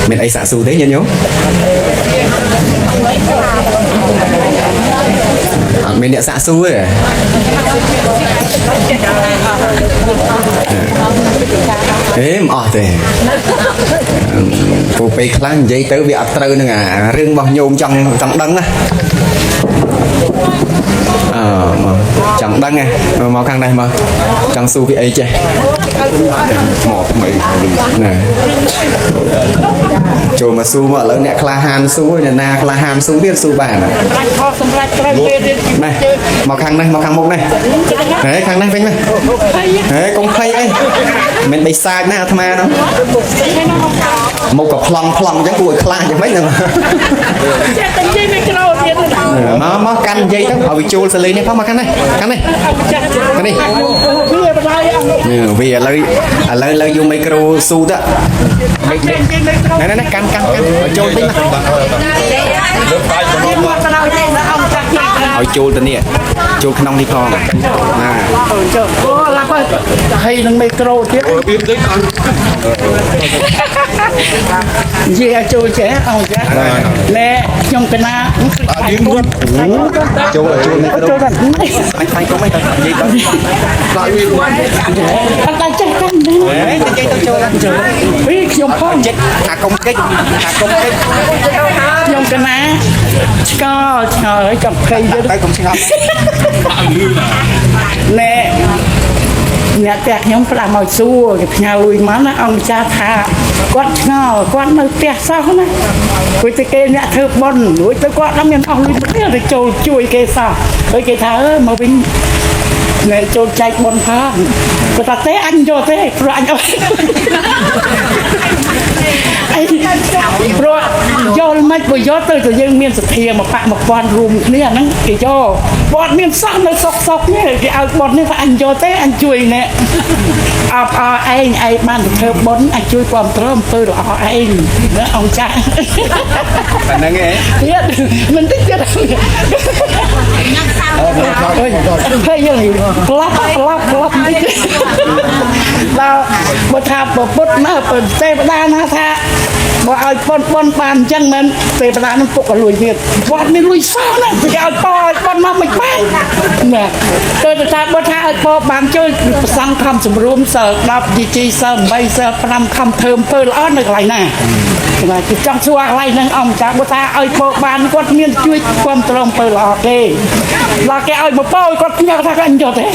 miền ấy xả xu thế nhớ nhớ miền địa xả xu ấy êm thế phụ bị khăn dây tới việc từ nữa à riêng bao nhiêu trong đắng á chẳng đăng nghe màu khăn này mà chẳng su vị ấy chứ một mấy này chỗ mà su mà lớn nè kla han su này na kla han su biết su bản này màu khăn một này đấy khăn này vinh này đấy công khay ấy mình bị sai na tham nó một cặp plong chắc cùi kla chẳng mấy nữa mà canh dây đó họ bị chua xử lý này không mà canh này cái đi vì lấy dùng micro su đó này canh chua tí họ chua tên nè chua khăn đi con hay năng micro chứ gì chua trẻ ông chứ nè trong cái na chua anh phải có mấy tờ gì đó lại nguyên anh ta chắc chắn đấy biết trong phong chết công kích trong cái na có trời cầm cây chứ tới cũng không nè nhà tẹt nhóm phải làm màu xua nhà lùi má nó ông cha thà quát nơi tẹt sao nè với cái kia nhà thơ bon với tới quát lắm nhân ông lùi mất rồi trâu chui kia sao với cái thà mà bình này trâu chạy bon phá người ta té anh cho thế rồi anh rồi do mấy buổi gió tới từ dân miền sạt thiềm mà bạn một quan rùm này nó thì cho bọn miền sắc nó sọc nhé thì ao bọn này phải anh cho thế anh chui nè anh ban được thơ bốn anh chui quàm trơm tôi rồi anh đó ông cha bạn nghe mình thích cái đấy thấy như này lắp là một tháp một bút nóเป็นเตปดานะท่าบ่เอาปนปานจังมันเตปดามันปกลุยเวียดวัดนี่ลุยซ่านะไปเอาปอนมาไม่ไปเนี่ยเกิดจากบ่ท่าเอาปอบางช่วยสังคำสมรุมเสิร์ฟรับดีจีเสิร์ฟใบเสิร์ฟนำคำเทิมเปิดอ้อนอะไรน่ะว่าจะจังชัวอะไรนั่งอ่อมจากบ่ท่าเอาปอบางกดเมียนช่วยความตรงเปิดออกเด้เราแกเอาบ่ปอยกดเนี่ยท่ากันจอดเด้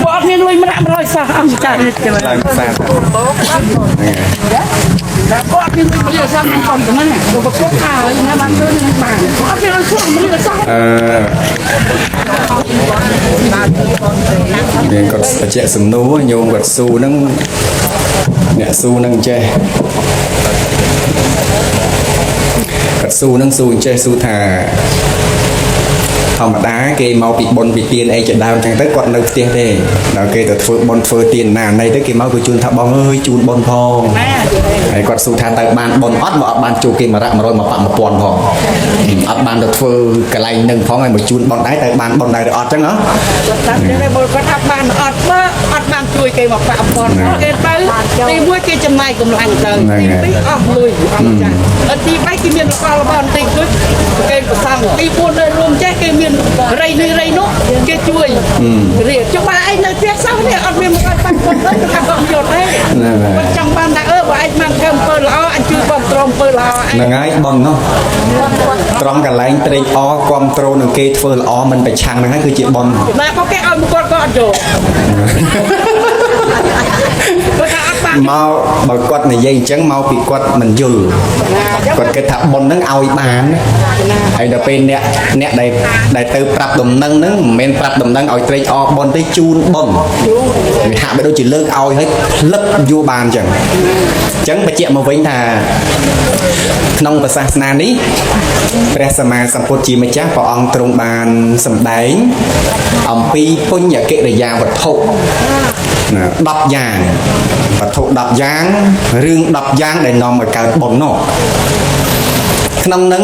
bọn nên lui mà lôi sao ông trả được cho làm sao bọn nên bây giờ sao còn cái này đồ bọc cốt thảo nó bán đơn nó bán bọn nên nó xuống nó sao nên còn trẻ sừng nú nhôm vật su nâng nhẹ su nâng che vật su nâng su che su thà thằng mà đá cái máu bị bồn bị tiền ấy chẳng đau chẳng tới quặn đâu tiền thế là cái từ bồn phơi tiền nào này tới cái máu của chun thằng bông ơi chun bồn phong ấy quặn su thà tại bàn bồn ót mà bàn chu kia mà rạng mà rồi mà phạm một bồn phong ót bàn được phơi cái này nâng phong này một chun bồn đáy tại bàn bồn đáy được ót chẳng đó cái bồn có thằng bàn ót bàn chui cái mà phạm bồn cái tới đi mua cái châm mai cùng lành tờ đi ót lùi ở đi bay cái miền cao bồn tinh cứ cái sang đi buôn đây luôn chết cái miền rây nó cái chuối rìa cho ba anh nơi phía sau này ăn miếng một cái bánh con đấy nó không giọt đấy con trong ban đã và anh mang cơm phơi lò anh chưa còn tròn phơi lò là ngay bần không trong cả lạnh tây o quam trâu nâng kê phơi lò mình phải chăng nó cứ chuyện bần là có cái ăn một con rồi mau bởi quật này dây trắng mau bị quật mình dừng quật cái tháp bồn nâng ao bán hay là bên nè đại từ prap đồng nâng nâng men prap đồng nâng ao tây o bồn tới chun bồn hạ bên đôi chỉ lơ ao hết lấp vua bàn chẳng phải chuyện mà vinh thà nông và sa níព្រះសម្មាសម្ពុទ្ធជាម្ចាស់ព្រះអង្គទ្រង់បានសម្ដែងអំពីពុញ្ញកិរិយាវត្ថុ10យ៉ាងវត្ថុ10យ៉ាងរឿង10យ៉ាងដែលនាំឲ្យកើតបុណ្យនោះក្នុងនឹង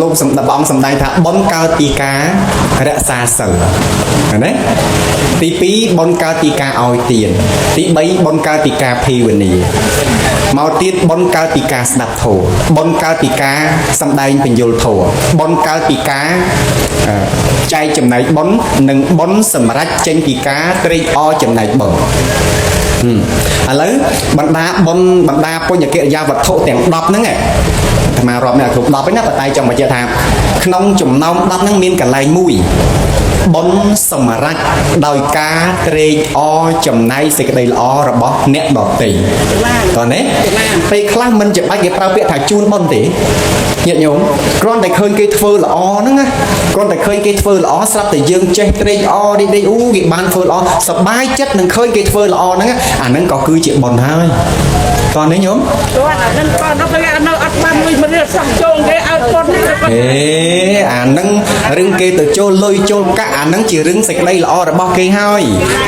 លោកព្រះអង្គសម្ដែងថាបុណ្យកើតពីការរក្សាសិលណា ទី2បុណ្យកើតពីការឲ្យទានទី3បុណ្យកើតពីការភាវនាមកទៀតបុណ្យកើតពីការស្ដាប់ធម៌បុណ្យកើតពីការសម្ដែងបញ្យលធម៌បុណ្យកើតពីការចែកចំណែកបុណ្យនិងបុណ្យសម្រាប់ចេញពីការត្រេកអរចំណែកបុណ្យឥឡូវបណ្ដាបុណ្យបណ្ដាពុញ្ញកិរិយាវត្ថុទាំង10ហ្នឹងអាត្មារាប់នេះគ្រប់10ឯណាប៉ុន្តែចង់បញ្ជាក់ថាក្នុងចំណោម10ហ្នឹងមានកន្លែងមួយបុណ្យសម្រាប់ដោយការត្រេកអរចំណែកសេចក្តីល្អរបស់អ្នកដទៃតើណាពេលខ្លះមិនចាំបាច់គេប្រើពាក្យថាជូនបុណ្យទេញាតិញោមគ្រាន់តែឃើញគេធ្វើល្អហ្នឹងណាគ្រាន់តែឃើញគេធ្វើល្អស្រាប់តែយើងចេះត្រេកអរនេះអូគេបានធ្វើល្អសប្បាយចិត្តនឹងឃើញគេធ្វើល្អហ្នឹងអាហ្នឹងក៏គឺជាបុណ្យហើយតើនេះញោមគាត់អាហ្នឹងក៏នៅគេនៅអត់បានលុយមករៀបសោះចូលគេឲ្យបុណ្យអាហ្នឹងរឿងគេទៅចូលលុយចូលកាក់អាហ្នឹងជារឿងសេចក្តីល្អរបស់គេហើយ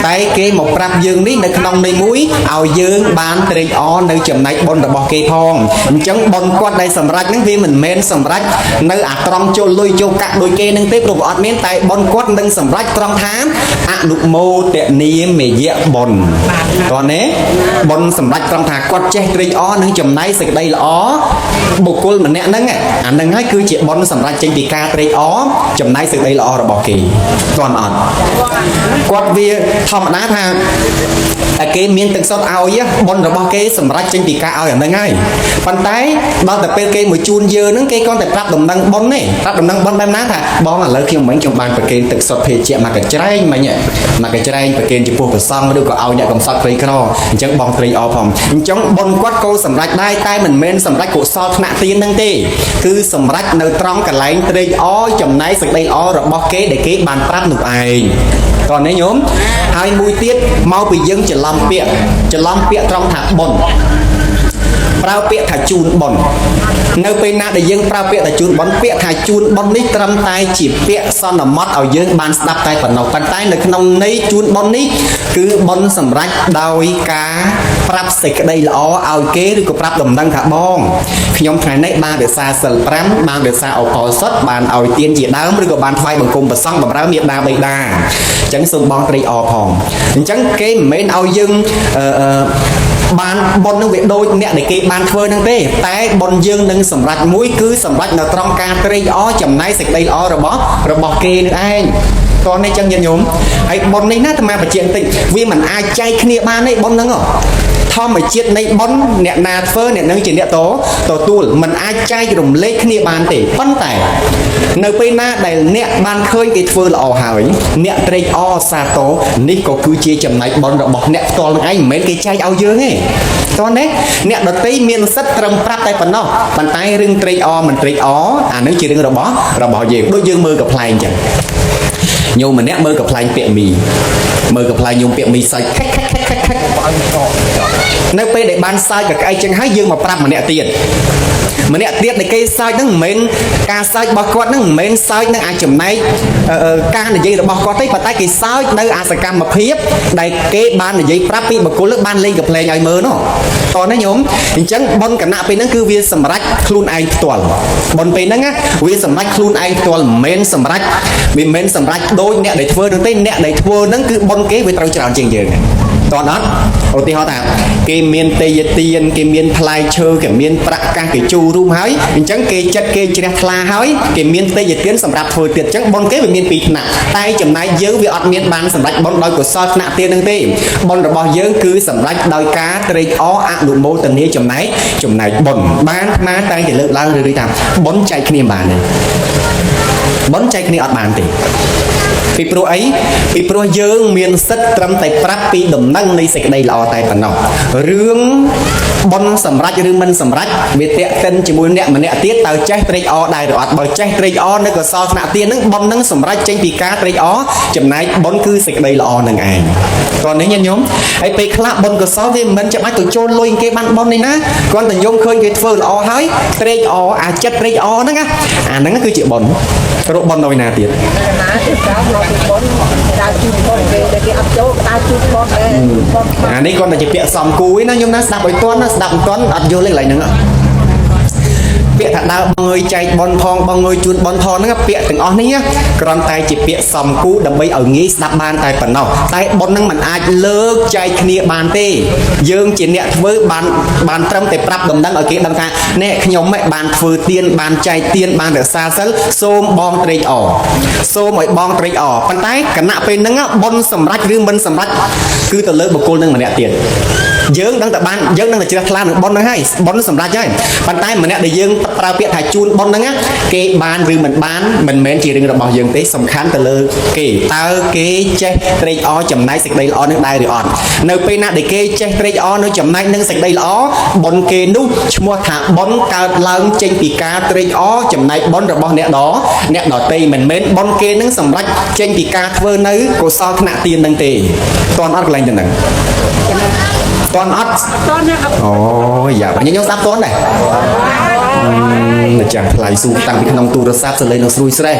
តែគេមកប្រាប់យើងនេះនៅក្នុងនៃមួយឲ្យយើងបានត្រេកអរនៅចំណែកបុណ្យរបស់គេផងអញ្ចឹងបុណ្យគាត់ដែលសម្រេចហ្នឹងវាមិនមែនសម្រេចនៅអាត្រង់ចូលលុយចូលកាក់ដូចគេនឹងទេព្រោះអត់មានតែបុណ្យគាត់នឹងសម្រេចត្រង់ថាអនុមោទនីមេយៈបុណ្យតើណាបុណ្យសម្រេចត្រង់ថាគាត់ចេះត្រេកអរនឹងចំណែកសេចក្តីល្អបុគ្គលម្នាក់ហ្នឹងអាហ្នឹងហើយគឺជាបុណ្យសម្រេចចេញពីការត្រេកអរចំណែកសេចក្តីល្អរបស់គេទាន់អត់គាត់វាធម្មតាថាគេមានទឹកសុទ្ធឲ្យបុណ្យរបស់គេសម្រេចចេញពីការឲ្យអាហ្នឹងហើយប៉ុន្តែដល់តែពេលគេមកជួនយើងហ្នឹងគេគ្រាន់តែប្រាប់ដំណឹងបុណ្យទេប្រាប់ដំណឹងបុណ្យបែបណាថាបងឥឡូវខ្ញុំមិញខ្ញុំបានប្រគេនទឹកសុទ្ធភេជ្ជៈមកកញ្ច្រែងមិញមកកញ្ច្រែងប្រគេនចំពោះព្រះសង្ឃឬក៏ឲ្យអ្នកកំសត់ក្រីក្រអញ្ចឹងបងត្រេកអរផងអញ្ចឹងបុណ្យគាត់ក៏សម្រេចដែរតែមិនមែនសម្រេចកុសលថ្នាក់ទានហ្នឹងទេគឺសម្រេចនៅត្រង់កន្លែងត្រេកអរចំណែកសេចក្តីល្អរបស់គេដែលគេបានប្រាប់នោះឯងតើនេះញោមហើយមួយទៀតមកពីយើងច្រឡំពាក្យត្រង់ថាបុណ្យប្រើពាក្យថាជូនបុណ្យនៅពេលណាដែលយើងប្រើពាក្យថាជូនបុណ្យពាក្យថាជូនបុណ្យនេះត្រឹមតែជាពាក្យសន្មតឲ្យយើងបានស្ដាប់តែប៉ុណ្ណោះប៉ុន្តែនៅក្នុងន័យជូនបុណ្យនេះគឺបុណ្យសម្រេចដោយការប្រាប់សេចក្តីល្អឲ្យគេឬក៏ប្រាប់ដំណឹងថាបងខ្ញុំថ្ងៃនេះបានរក្សាសិល5បានរក្សាអកុសលបានឲ្យទានជាដើមឬក៏បានថ្វាយបង្គំព្រះសង្ឃបម្រើមេដាបិតាអញ្ចឹងសូមបងត្រេកអរផងអញ្ចឹងគេមិនមែនឲ្យយើងបានបុណ្យនឹងវាដូចអ្នកដែលគេបានធ្វើនឹងទេតែបុណ្យយើងនឹងសម្រេចមួយគឺសម្រេចនៅត្រង់ការត្រេកអរចំណែកសេចក្តីល្អរបស់គេនឹងឯងតោះនេះចឹងញាតិញោមហើយបុណ្យនេះណាអាត្មាបញ្ជាក់បន្តិចវាមិនអាចចែកគ្នាបានទេបុណ្យហ្នឹងធម្មជាតិនៃបុណ្យអ្នកណាធ្វើអ្នកនឹងជាអ្នកទទួលមិនអាចចែករំលែកគ្នាបានទេប៉ុន្តែនៅពេលណាដែលអ្នកបានឃើញគេធ្វើល្អហើយអ្នកត្រេកអរសាទរនេះក៏គឺជាចំណែកបុណ្យរបស់អ្នកផ្ទាល់នឹងឯងមិនមែនគេចែកឲ្យយើងទេតោះនេះអ្នកដតីមានសិទ្ធិត្រឹមប្រាប់តែប៉ុណ្ណោះប៉ុន្តែរឿងត្រេកអរមិនត្រេកអរអានឹងជារឿងរបស់យើងដូចយើងមើលកំ pl ែងអញ្ចឹងញោមម្នាក់មើលកំ pl ែងពាក់មីមើលកំ pl ែងញោមពាក់មីសាច់នៅពេលដែលបានសើចកក្អែកចឹងហើយយើងមកប្រាប់ម្នាក់ទៀតម្នាក់ទៀតដែលគេសើចហ្នឹងមិនមែនការសើចរបស់គាត់ហ្នឹងមិនមែនសើចនឹងអាចចំណែកការនិយាយរបស់គាត់ទេប៉ុន្តែគេសើចនៅអាសកម្មភាពដែលគេបាននិយាយប្រាប់ពីបុគ្គលបានលេងកំ pl ែងឲ្យមើលនោះតោះណាញោមអញ្ចឹងបុណ្យគណៈពេលហ្នឹងគឺវាសម្រេចខ្លួនឯងផ្ទាល់បុណ្យពេលហ្នឹងវាសម្រេចខ្លួនឯងផ្ទាល់មិនមែនសម្រេចដូចអ្នកដែលធ្វើនោះទេអ្នកដែលធ្វើហ្នឹងគឺបុណ្យគេវាត្រូវច្រើនជាងយើងតើអត់ឧទាហរណ៍ថាគេមានទេយទានគេមានផ្លែឈើគេមានប្រាក់កាសគេជួរួមហើយអញ្ចឹងគេចិត្តគេជ្រះថ្លាហើយគេមានទេយទានសម្រាប់ធ្វើទៀតអញ្ចឹងបុណ្យគេវាមាន2ថ្នាក់តែចំណែកយើងវាអត់មានបានសម្រេចបុណ្យដោយកុសលថ្នាក់ទៀតនឹងទេបុណ្យរបស់យើងគឺសម្រេចដោយការត្រេកអរអនុមោទនាចំណែកបុណ្យបានណាតែគេលើកឡើងឬថាបុណ្យចែកគ្នាបានទេបុណ្យចែកគ្នាអត់បានទេពីព្រោះអីពីព្រោះយើងមានសិទ្ធិត្រឹមតែប្រាប់ពីដំណឹងនៃសេចក្តីល្អតែប៉ុណ្ណោះរឿងបុណ្យសម្រេចឬមិនសម្រេចវាតាក់ទិនជាមួយអ្នកម្នាក់ទៀតតើចេះត្រេកអរដែរឬអត់បើចេះត្រេកអរនៅកុសលថ្នាក់ទៀតហ្នឹងបុណ្យហ្នឹងសម្រេចចេញពីការត្រេកអរចំណែកបុណ្យគឺសេចក្តីល្អនឹងឯងគ្រាន់នេះញាតិញោមហើយពេលខ្លះបុណ្យកុសលវាមិនចាំបាច់ទៅចូលលុយគេបានបុណ្យនេះណាគ្រាន់តែញោមឃើញគេធ្វើល្អហើយត្រេកអរអាចិត្តត្រេកអរហ្នឹងអាហ្នឹងគឺជាបុណ្យរកបុណ្យនៅណាទៀតអានេះគាត់តែជាពាក្យសំគូឯណាញោមណាស្ដាប់ឲ្យទាន់ណាស្ដាប់មិនទាន់អត់យល់ទេកន្លែងហ្នឹង ពាក្យថាដើបងើយចែកបនផងបងើយជូនបនផងហ្នឹងពាក្យទាំងអស់នេះគ្រាន់តែជាពាក្យសំគូដើម្បីឲ្យងាយស្ដាប់បានតែប៉ុណ្ណោះតែបនហ្នឹងมันអាចលើកចែកគ្នាបានទេយើងជាអ្នកធ្វើបានត្រឹមតែប្រាប់ដំណឹងឲ្យគេដឹងថានេះខ្ញុំបានធ្វើទានបានចែកទានបានរក្សាសិលសូមបងត្រេកអរសូមឲ្យបងត្រេកអរប៉ុន្តែគណៈពេលហ្នឹងបនសម្រេចឬមិនសម្រេចគឺទៅលើបុគ្គលនឹងម្នាក់ទៀតយើងដឹងតែបានយើងនឹងតែជ្រះថ្លានឹងបនហ្នឹងហើយបនសម្រេចហើយប៉ុន្តែម្នាក់ដែលយើងប្រើពាក្យថាជូនបនហ្នឹងគេបានឬមិនបានមិនមែនជារឿងរបស់យើងទេសំខាន់ទៅលើគេតើគេចេះត្រេកអរចំណែកសេចក្តីល្អនឹងដែរឬអត់នៅពេលណាដែលគេចេះត្រេកអរនៅចំណែកនឹងសេចក្តីល្អបនគេនោះឈ្មោះថាបនកើតឡើងចេញពីការត្រេកអរចំណែកបនរបស់អ្នកដទៃមិនមែនបនគេនឹងសម្រេចចេញពីការធ្វើនៅកុសលថ្នាក់ទាននឹងទេតន់អត់កន្លែងទៅហ្នឹងតន់អត់អូយ៉ាបងខ្ញុំស្ដាប់តន់ដែរចាំថ្លៃស៊ូតាំងពីក្នុងទូរស័ព្ទសលេងនឹងស្រួយស្រេះ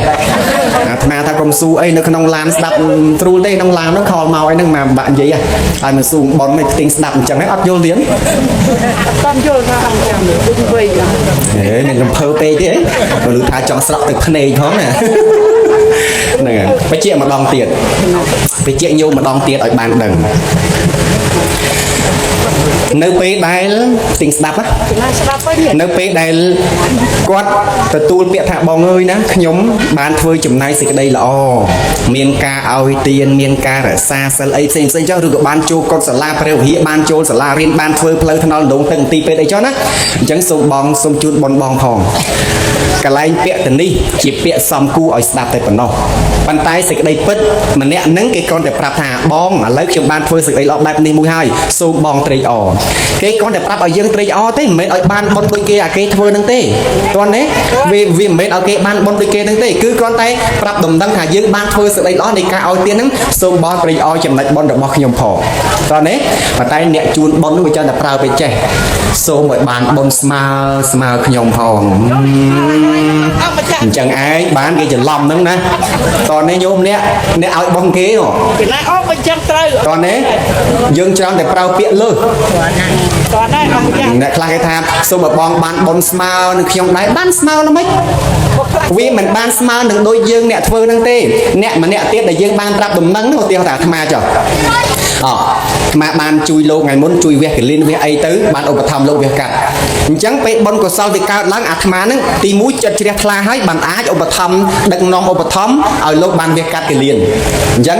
អាថ្មថាកុំស៊ូអីនៅក្នុងឡានស្ដាប់ត្រួលទេក្នុងឡាននោះខលមកអីហ្នឹងមកបាក់និយាយហើយមិនស៊ូបនមិនផ្ទិញស្ដាប់អញ្ចឹងអត់យល់ទៀតតន់យល់ថាអញ្ចឹងដូចវ័យហេនឹងកំភើពេកទេឮថាចង់ស្រក់ទឹកភ្នែកផងណាហ្នឹងហើយបញ្ជាក់ម្ដងទៀតបញ្ជាក់ញោមម្ដងទៀតឲ្យបានដឹងនៅពេលដែលទិញស្ដាប់នៅពេលដែលគាត់ទទួលពាក្យថាបងអើយណាខ្ញុំបានធ្វើចំណាយសេចក្តីល្អមានការឲ្យទានមានការរក្សាសិលអីផ្សេងចុះឬក៏បានចូលកុដិសាលាព្រះវិហារបានចូលសាលារៀនបានធ្វើផ្លូវថ្នល់ដងទឹកទីពេទ្យអីចុះណាអញ្ចឹងសូមជូនបងផងកន្លែងពាក្យទៅនេះជាពាក្យសំគួរឲ្យស្ដាប់តែប៉ុណ្ណោះប៉ុន្តែសេចក្តីពិតម្នាក់ហ្នឹងគេគ្រាន់តែប្រាប់ថាបងឥឡូវខ្ញុំបានធ្វើសេចក្តីល្អបែបនេះមួយហើយសូមបងត្រេកអរគេគ្រាន់តែប្រាប់ឲ្យយើងត្រេកអរទេមិនមែនឲ្យបានបុណ្យដូចគេអាគេធ្វើហ្នឹងទេតោះនេះវាមិនមែនឲ្យគេបានបុណ្យដូចគេហ្នឹងទេគឺគ្រាន់តែប្រាប់ដំណឹងថាយើងបានធ្វើសេចក្តីល្អនៃការឲ្យទានហ្នឹងសូមបងត្រេកអរចំណុចបុណ្យរបស់ខ្ញុំផងតោះនេះប៉ុន្តែអ្នកជូនបុណ្យហ្នឹងវាចាំតែប្រើទៅចេះសូមឲ្យបានបុណ្យស្មើខ្ញុំផងអញ្ចឹងឯងបានគេច្រឡំហ្នឹងណាតោះនេះញោមអ្នកឲ្យបុណ្យគេគេណាអត់បញ្ចឹងត្រូវតោះនេះយើងច្រើនតែប្រើពាក្យលើសតោះនេះអត់បញ្ចឹងអ្នកខ្លះគេថាសូមឲ្យបងបានបុណ្យស្មើនឹងខ្ញុំដែរបានស្មើណាមិចវាមិនបានស្មើនឹងដូចយើងអ្នកធ្វើហ្នឹងទេអ្នកម្នាក់ទៀតដែលយើងបានប្រាប់ដំណឹងឧទាហរណ៍ថាអាត្មាចុះអាត្មាបានជួយលោកថ្ងៃមុនជួយវះកលៀនវះអីទៅបានឧបត្ថម្ភលោកវះកាត់អញ្ចឹងពេលបុណ្យកុសលវាកើតឡើងអាត្មាហ្នឹងទី1ចិត្តជ្រះថ្លាហើយបានអាចឧបត្ថម្ភដឹកនាំឧបត្ថម្ភឲ្យលោកបានវះកាត់កលៀនអញ្ចឹ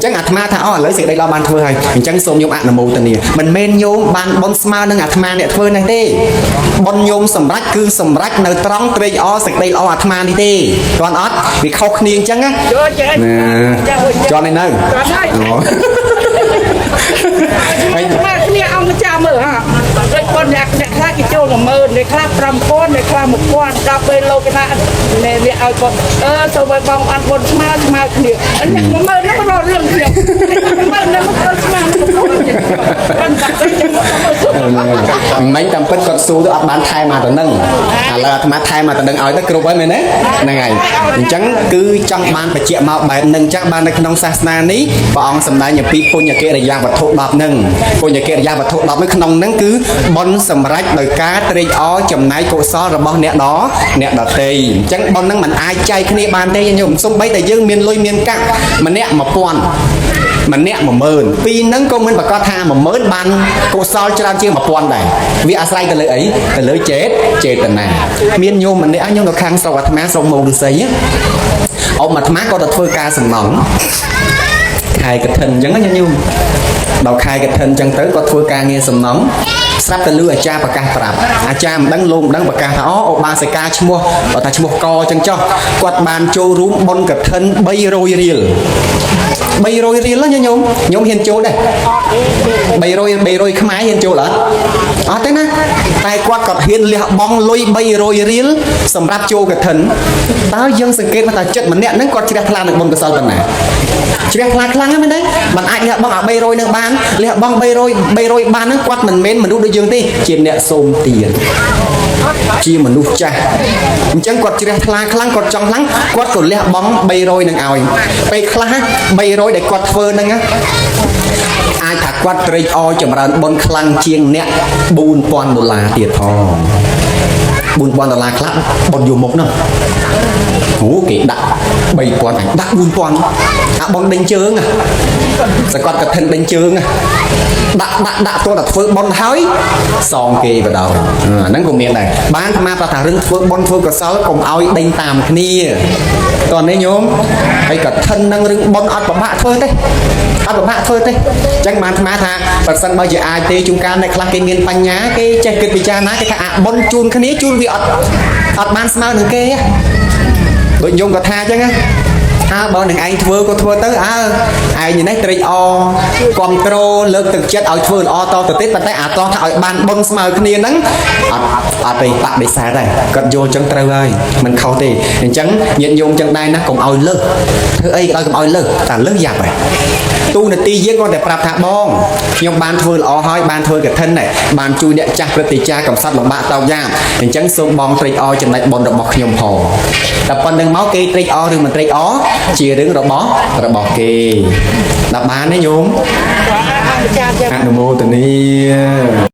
ងអាត្មាថាឥឡូវសេចក្តីល្អបានធ្វើហើយអញ្ចឹងសូមញោមអនុមោទនាមិនមែនញោមបានបុណ្យស្មើនឹងអាត្មាអ្នកធ្វើនេះទេបុណ្យញោមសម្រេចគឺសម្រេចនៅត្រង់ត្រេកអរសេចក្តីល្អអាត្មានេះទេគ្រាន់អត់វាខុសគ្នាអញ្ចឹងណាចន់នៅហើយគ្នាអង្គម្ចាស់មើលហ่าដូចប៉ុនអ្នកខ្លះគេចូល10000អ្នកខ្លះ5000អ្នកខ្លះ1000ដល់ពេលលោកគេថាអ្នកវាឲ្យគាត់ទៅឲ្យបងបានបុនស្មើគ្នាអ្នក10000ហ្នឹងរករឿងខ្ញុំ10000ហ្នឹងគាត់ស្មើនឹងមិនតាមពិតគាត់ស៊ូទៅអត់បានថែមកទៅនឹងឥឡូវអាត្មាថែមកទៅនឹងឲ្យទៅគ្រប់ហើយមែនទេហ្នឹងហើយអញ្ចឹងគឺចង់បានបញ្ជាក់មកបែបហ្នឹងចឹងបាននៅក្នុងសាសនានេះព្រះអង្គសម្ដែងអំពីពុញ្ញកិរិយាវត្ថុ10ហ្នឹងពុញ្ញកិរិយាវត្ថុ10ហ្នឹងក្នុងហ្នឹងគឺបុណ្យសម្រេចដោយការត្រេកអរចំណែកកុសលរបស់អ្នកដទៃអញ្ចឹងបុណ្យហ្នឹងមិនអាចចែកគ្នាបានទេញោមសូម្បីតែយើងមានលុយមានកាក់ម្នាក់1000ម្នាក់10000ពីរហ្នឹងក៏មិនប្រកាសថា10000បានកុសលច្រើនជាង1000ដែរវាអាស្រ័យទៅលើអីទៅលើចេតនាមានញោមម្នាក់ញោមនៅខាងស្រុកអាត្មាស្រុកមោងឫស្សីអ៊ំអាត្មាក៏ទៅធ្វើការសំណង់ខែកឋិនអញ្ចឹងញោមដល់ខែកឋិនអញ្ចឹងទៅគាត់ធ្វើការងារសំណង់ស្រាប់តែលឺអាចារ្យប្រកាសប្រាប់អាចារ្យមិនដឹងលោកមិនដឹងប្រកាសថាអូបាសិកាឈ្មោះបើថាឈ្មោះកអញ្ចឹងចុះគាត់បានចូលរួមបុណ្យកឋិន300រៀល300រៀលណាញោមហ៊ានចូលដែរ300ខ្មែរហ៊ានចូលអត់ទេណាតែគាត់ក៏ហ៊ានលះបង់លុយ300រៀលសម្រាប់ចូលកឋិនតើយើងសង្កេតមកថាចិត្តម្នាក់ហ្នឹងគាត់ជ្រះថ្លានឹងបុណ្យកុសលប៉ុណ្ណាជ្រះថ្លាខ្លាំងហ្នឹងមែនទេមិនអាចលះបង់អា300នឹងបានលះបង់300បានហ្នឹងគាត់មិនមែនមនុស្សដូចយើងទេជាអ្នកសូមទានជាមនុស្សចាស់អញ្ចឹងគាត់ជ្រះថ្លាខ្លាំងគាត់ចង់ខ្លាំងគាត់ក៏លះបង់300នឹងឲ្យពេលខ្លះ300ដែលគាត់ធ្វើហ្នឹងអាចថាគាត់ត្រេកអរចម្រើនបុណ្យខ្លាំងជាងអ្នក$4000ទៀតផង $4,000 ខ្លះបនយកមុខហ្នឹងអូគេដាក់$3,000ដាក់$4,000អាបនដេញជើងសកត់កឋិនដេញជើងដាក់ទោះតែធ្វើបនហើយសងគេបដ ហ្នឹងក៏មានដែរបានអាត្មាប្រាប់ថារឿងធ្វើបនធ្វើកុសលកុំឲ្យដេញតាមគ្នាតោះនេះញោមហើយកឋិននឹងរឿងបនអត់ពិបាកធ្វើទេអត់ពិបាកធ្វើទេអញ្ចឹងបានអាត្មាថាបើសិនបើជាអាចទេជួនកាលអ្នកខ្លះគេមានបញ្ញាគេចេះគិតពិចារណាគេថាអាបនជូនគ្នាជូនវាអត់បានស្មើនឹងគេដូចញោមក៏ថាអញ្ចឹងបើនឹងឯងធ្វើក៏ធ្វើទៅឯងនេះត្រេកអរគ្រប់គ្រងលើកទឹកចិត្តឲ្យធ្វើល្អតទៅទៀតប៉ុន្តែអាតោះថាឲ្យបានបុណ្យស្មើគ្នាហ្នឹងអត់ទេបដិសេធដែរគាត់យល់ចឹងត្រូវហើយមិនខុសទេអញ្ចឹងញាតិញោមចឹងដែរណាកុំឲ្យលើសធ្វើអីក៏ដោយកុំឲ្យលើសតែលើសយ៉ាប់ហើយទូនាទីយើងគាត់តែប្រាប់ថាបងខ្ញុំបានធ្វើល្អហើយបានធ្វើកឋិនដែរបានជួយអ្នកចាស់ព្រឹទ្ធាចារ្យកំសត់លំបាកតោកយ៉ាងអញ្ចឹងសូមបងត្រេកអរចំណែកបុណ្យរបស់ខ្ញុំផងតែប៉ុណ្្នឹងមកគេត្រេកអរឬមិនត្រេកអរជារឿងរបស់គេដល់បានទេញោមអនុមោទនា